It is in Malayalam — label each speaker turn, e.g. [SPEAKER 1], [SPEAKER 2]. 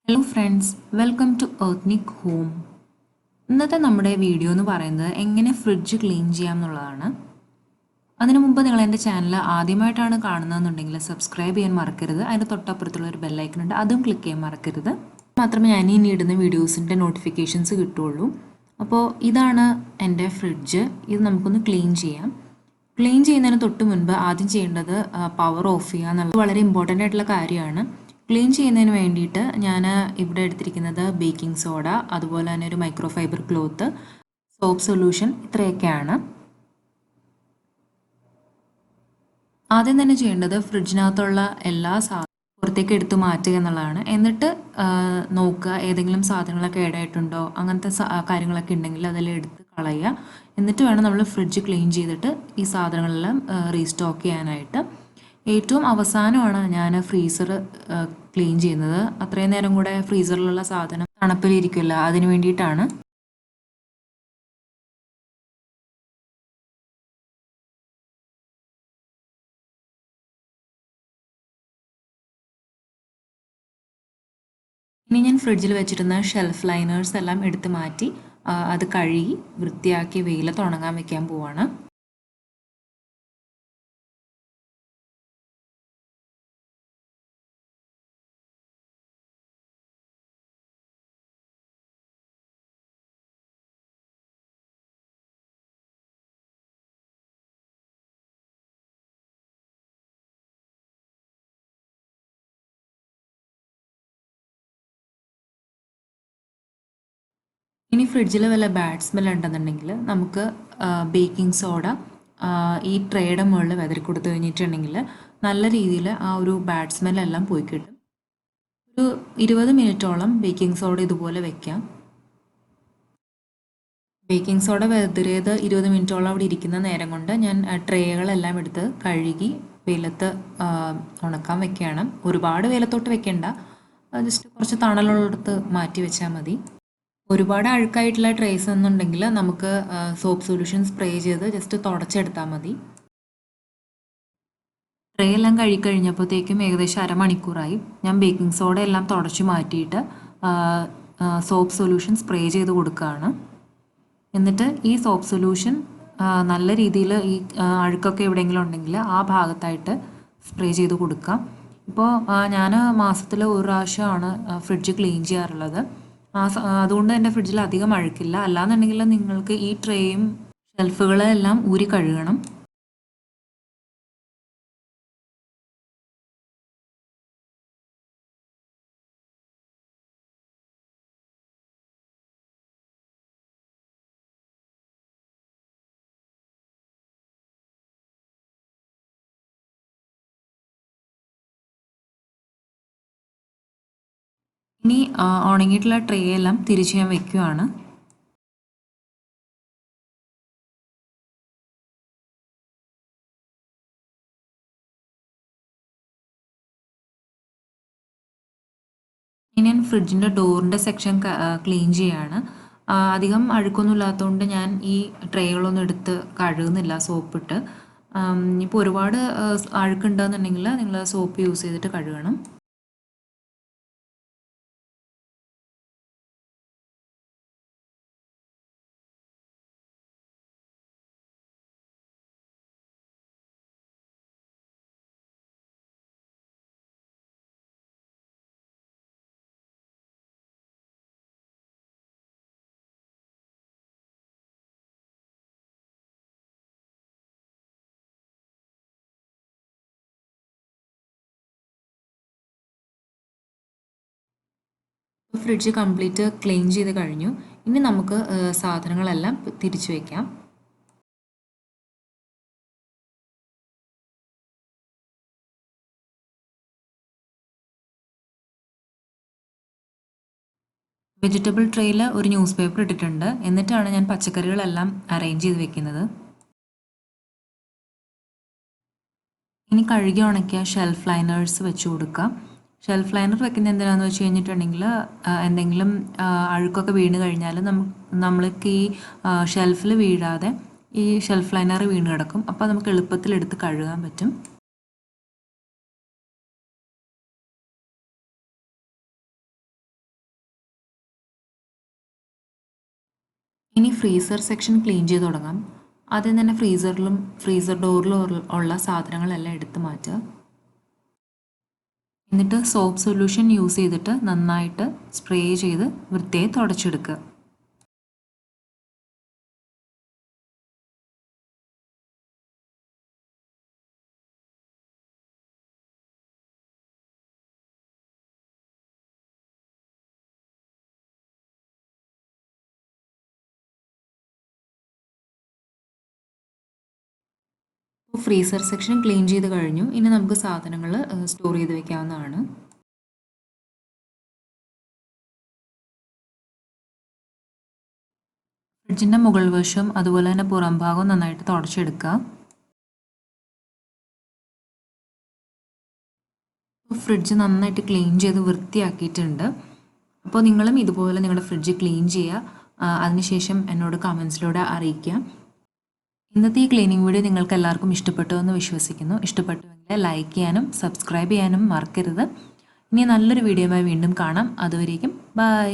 [SPEAKER 1] Hello friends, welcome to EarthNique Home. ഇന്നത്തെ നമ്മുടെ വീഡിയോ എന്ന് പറയുന്നത് എങ്ങനെ ഫ്രിഡ്ജ് ക്ലീൻ ചെയ്യാം എന്നുള്ളതാണ്. അതിനു മുമ്പ് നിങ്ങൾ എൻ്റെ ചാനൽ ആദ്യമായിട്ടാണ് കാണുന്നതെന്നുണ്ടെങ്കിൽ സബ്സ്ക്രൈബ് ചെയ്യാൻ മറക്കരുത്. അതിൻ്റെ തൊട്ടപ്പുറത്തുള്ള ഒരു ബെല്ലൈക്കൺ ഉണ്ട്, അതും ക്ലിക്ക് ചെയ്യാൻ മറക്കരുത്. മാത്രമേ ഞാൻ ഇനി ഇടുന്ന വീഡിയോസിൻ്റെ നോട്ടിഫിക്കേഷൻസ് കിട്ടുള്ളൂ. അപ്പോൾ ഇതാണ് എൻ്റെ ഫ്രിഡ്ജ്. ഇത് നമുക്കൊന്ന് ക്ലീൻ ചെയ്യാം. ക്ലീൻ ചെയ്യുന്നതിന് തൊട്ട് മുൻപ് ആദ്യം ചെയ്യേണ്ടത് പവർ ഓഫ് ചെയ്യുക എന്നുള്ളത് വളരെ ഇമ്പോർട്ടൻ്റ് ആയിട്ടുള്ള കാര്യമാണ്. ക്ലീൻ ചെയ്യുന്നതിന് വേണ്ടിയിട്ട് ഞാൻ ഇവിടെ എടുത്തിരിക്കുന്നത് ബേക്കിംഗ് സോഡ, അതുപോലെ തന്നെ ഒരു micro fibre cloth, soap solution, ഇത്രയൊക്കെയാണ്. ആദ്യം തന്നെ ചെയ്യേണ്ടത് ഫ്രിഡ്ജിനകത്തുള്ള എല്ലാ പുറത്തേക്ക് എടുത്തു മാറ്റുക എന്നുള്ളതാണ്. എന്നിട്ട് നോക്കുക ഏതെങ്കിലും സാധനങ്ങളൊക്കെ കേടായിട്ടുണ്ടോ, അങ്ങനത്തെ കാര്യങ്ങളൊക്കെ ഉണ്ടെങ്കിൽ അതെല്ലാം എടുത്ത് കളയുക. എന്നിട്ട് വേണം നമ്മൾ ഫ്രിഡ്ജ് ക്ലീൻ ചെയ്തിട്ട് ഈ സാധനങ്ങളെല്ലാം റീസ്റ്റോക്ക് ചെയ്യാനായിട്ട്. ഏറ്റവും അവസാനമാണ് ഞാൻ ഫ്രീസർ ക്ലീൻ ചെയ്യുന്നത്. അത്രയും നേരം കൂടെ ഫ്രീസറിലുള്ള സാധനം തണുപ്പിലിരിക്കില്ല, അതിന് വേണ്ടിയിട്ടാണ്. ഇനി ഞാൻ ഫ്രിഡ്ജിൽ വെച്ചിരുന്ന ഷെൽഫ് ലൈനേഴ്സ് എല്ലാം എടുത്ത് മാറ്റി അത് കഴുകി വൃത്തിയാക്കി വെയിലത്ത് ഉണങ്ങാൻ വെക്കാൻ പോവാണ്. ഇനി ഫ്രിഡ്ജിൽ വല്ല ബാഡ് സ്മെൽ ഉണ്ടെന്നുണ്ടെങ്കിൽ നമുക്ക് ബേക്കിംഗ് സോഡ ഈ ട്രേയുടെ മുകളിൽ വെതറി കൊടുത്തു കഴിഞ്ഞിട്ടുണ്ടെങ്കിൽ നല്ല രീതിയിൽ ആ ഒരു ബാഡ് സ്മെല്ലെല്ലാം പോയി കിട്ടും. ഒരു 20 മിനിറ്റോളം ബേക്കിംഗ് സോഡ ഇതുപോലെ വെക്കാം. ബേക്കിംഗ് സോഡ വെതറിയത് 20 മിനിറ്റോളം അവിടെ ഇരിക്കുന്ന നേരം കൊണ്ട് ഞാൻ ട്രേകളെല്ലാം എടുത്ത് കഴുകി വെയിലത്ത് ഉണക്കാൻ വെക്കുകയാണ്. ഒരുപാട് വെയിലത്തോട്ട് വെക്കേണ്ട, ജസ്റ്റ് കുറച്ച് തണലുള്ളിടത്ത് മാറ്റി വെച്ചാൽ മതി. ഒരുപാട് അഴുക്കായിട്ടുള്ള ട്രേസ് എന്നുണ്ടെങ്കിൽ നമുക്ക് സോപ്പ് സൊല്യൂഷൻ സ്പ്രേ ചെയ്ത് ജസ്റ്റ് തുടച്ചെടുത്താൽ മതി. ട്രേ എല്ലാം കഴുകിക്കഴിഞ്ഞപ്പോഴത്തേക്കും ഏകദേശം അരമണിക്കൂറായി. ഞാൻ ബേക്കിംഗ് സോഡ എല്ലാം തുടച്ചു മാറ്റിയിട്ട് സോപ്പ് സൊല്യൂഷൻ സ്പ്രേ ചെയ്ത് കൊടുക്കുകയാണ്. എന്നിട്ട് ഈ സോപ്പ് സൊല്യൂഷൻ നല്ല രീതിയിൽ ഈ അഴുക്കൊക്കെ എവിടെയെങ്കിലും ഉണ്ടെങ്കിൽ ആ ഭാഗത്തായിട്ട് സ്പ്രേ ചെയ്ത് കൊടുക്കാം. ഇപ്പോൾ ഞാൻ മാസത്തിൽ ഒരു പ്രാവശ്യമാണ് ഫ്രിഡ്ജ് ക്ലീൻ ചെയ്യാറുള്ളത്. അതുകൊണ്ട് എൻ്റെ ഫ്രിഡ്ജിൽ അധികം അഴുക്കില്ല. അല്ലാന്നുണ്ടെങ്കിൽ നിങ്ങൾക്ക് ഈ ട്രേയും ഷെൽഫുകളെല്ലാം ഊരി കഴുകണം. ഇനി ഉണങ്ങിയിട്ടുള്ള ട്രേ എല്ലാം തിരിച്ച് ഞാൻ വെക്കുകയാണ്. ഇനി ഞാൻ ഫ്രിഡ്ജിൻ്റെ ഡോറിൻ്റെ സെക്ഷൻ ക്ലീൻ ചെയ്യാണ്. അധികം അഴുക്കൊന്നും ഇല്ലാത്തതുകൊണ്ട് ഞാൻ ഈ ട്രേകളൊന്നും എടുത്ത് കഴുകുന്നില്ല സോപ്പിട്ട്. ഇപ്പോൾ ഒരുപാട് അഴുക്കുണ്ടെന്നുണ്ടെങ്കിൽ നിങ്ങൾ സോപ്പ് യൂസ് ചെയ്തിട്ട് കഴുകണം. ഫ്രിഡ്ജ് കംപ്ലീറ്റ് ക്ലീൻ ചെയ്ത് കഴിഞ്ഞു. ഇനി നമുക്ക് സാധനങ്ങളെല്ലാം തിരിച്ചു വയ്ക്കാം. വെജിറ്റബിൾ ട്രേയിൽ ഒരു ന്യൂസ് പേപ്പർ ഇട്ടിട്ടുണ്ട്. എന്നിട്ടാണ് ഞാൻ പച്ചക്കറികളെല്ലാം അറേഞ്ച് ചെയ്ത് വെക്കുന്നത്. ഇനി കഴുകി ഉണക്കിയ ഷെൽഫ് ലൈനേഴ്സ് വെച്ച് കൊടുക്കാം. ഷെൽഫ് ലൈനർ വെക്കുന്നത് എന്തിനാണെന്ന് വെച്ച് കഴിഞ്ഞിട്ടുണ്ടെങ്കിൽ എന്തെങ്കിലും അഴുക്കൊക്കെ വീണ് കഴിഞ്ഞാൽ നമ്മൾക്ക് ഈ ഷെൽഫിൽ വീഴാതെ ഈ ഷെൽഫ് ലൈനർ വീണ് കിടക്കും. അപ്പോൾ നമുക്ക് എളുപ്പത്തിൽ എടുത്ത് കഴുകാൻ പറ്റും. ഇനി ഫ്രീസർ സെക്ഷൻ ക്ലീൻ ചെയ്ത് തുടങ്ങാം. ആദ്യം തന്നെ ഫ്രീസർ ഡോറിലും ഉള്ള സാധനങ്ങളെല്ലാം എടുത്ത് മാറ്റുക. എന്നിട്ട് സോപ്പ് സൊല്യൂഷൻ യൂസ് ചെയ്തിട്ട് നന്നായിട്ട് സ്പ്രേ ചെയ്ത് വൃത്തിയായി തുടച്ചെടുക്കുക. ഫ്രീസർ സെക്ഷൻ ക്ലീൻ ചെയ്ത് കഴിഞ്ഞു. ഇനി നമുക്ക് സാധനങ്ങൾ സ്റ്റോർ ചെയ്ത് വെക്കാവുന്നതാണ്. ഫ്രിഡ്ജിൻ്റെ മുകൾ വശം അതുപോലെ തന്നെ പുറം ഭാഗവും നന്നായിട്ട് തുടച്ചെടുക്കുക. ഫ്രിഡ്ജ് നന്നായിട്ട് ക്ലീൻ ചെയ്ത് വൃത്തിയാക്കിയിട്ടുണ്ട്. അപ്പോൾ നിങ്ങളും ഇതുപോലെ നിങ്ങളുടെ ഫ്രിഡ്ജ് ക്ലീൻ ചെയ്യുക. അതിനുശേഷം എന്നോട് കമൻസിലൂടെ അറിയിക്കുക. ഇന്നത്തെ ഈ ക്ലീനിങ് വീഡിയോ നിങ്ങൾക്ക് എല്ലാവർക്കും ഇഷ്ടപ്പെട്ടു എന്ന് വിശ്വസിക്കുന്നു. ഇഷ്ടപ്പെട്ടുവെങ്കിൽ ലൈക്ക് ചെയ്യാനും സബ്സ്ക്രൈബ് ചെയ്യാനും മറക്കരുത്. ഇനി നല്ലൊരു വീഡിയോയുമായി വീണ്ടും കാണാം. അതുവരേക്കും ബൈ.